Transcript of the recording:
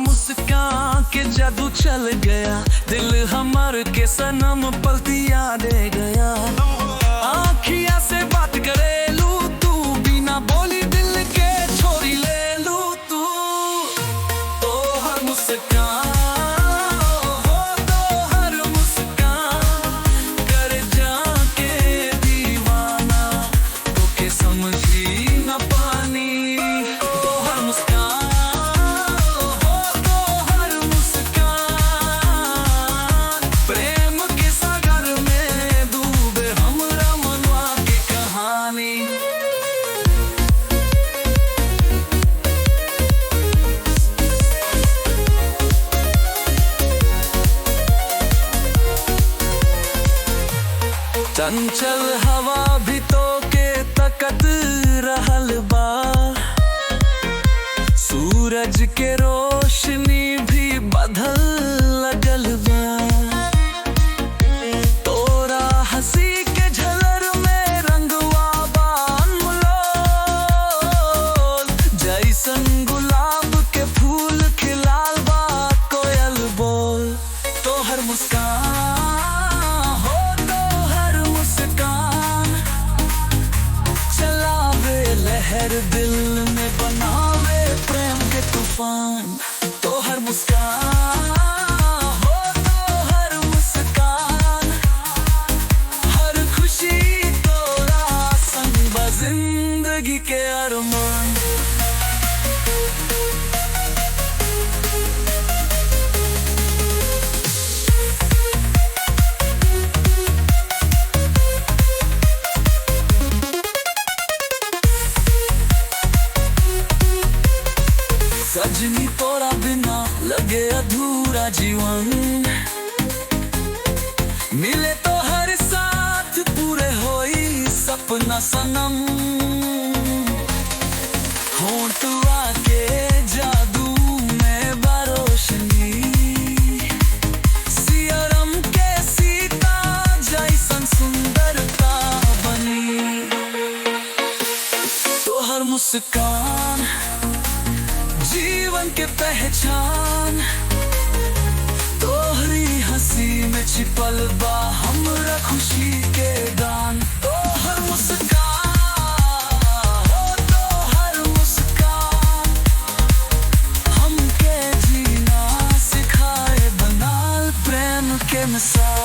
मुस्कान के जादू चल गया, दिल हमार के सनम पलटिया दे गया। आँखिया से बात करे लू तू, बिना बोली दिल के छोरी ले लू तू। तो हर मुस्कान हो, तो हर मुस्कान कर जाके दीवाना, तो के समझी न पानी। तो हर मुस्कान हो, तो हर मुस्कान प्रेम के सागर में डूबे हमरा मनवा के कहानी। चंचल हवा भी तो के तकत रहल बा, सूरज के रोशनी भी बदल लगल बा। तोरा हंसी के झलर में रंगवा बा अनमोल, जैसन गुलाब के फूल खिलाल बा कोयल बोल। तो हर मुस्कान हो, तो हर मुस्कान चलावे लहर दिल में, बनावे प्रेम के तूफान। तो हर मुस्कान हो, तो हर मुस्कान हर खुशी तोरा संग बा जिंदगी के अरमान। सजनी तोरा बिना लगे अधूरा जीवन, मिले तो हर साथ पूरे होई सपना सनम। होंठवा के जादू में बरोशनी, सियरम के सीता जैसन सुंदरता बनी। तो हर मुस्कान जीवन के पहचान, तोहरी हंसी में छिपल बा हमरा खुशी के दान। तो हर मुस्कान हो, तो हर मुस्कान हमके जीना सिखाए, बनाल प्रेम के मिसाल।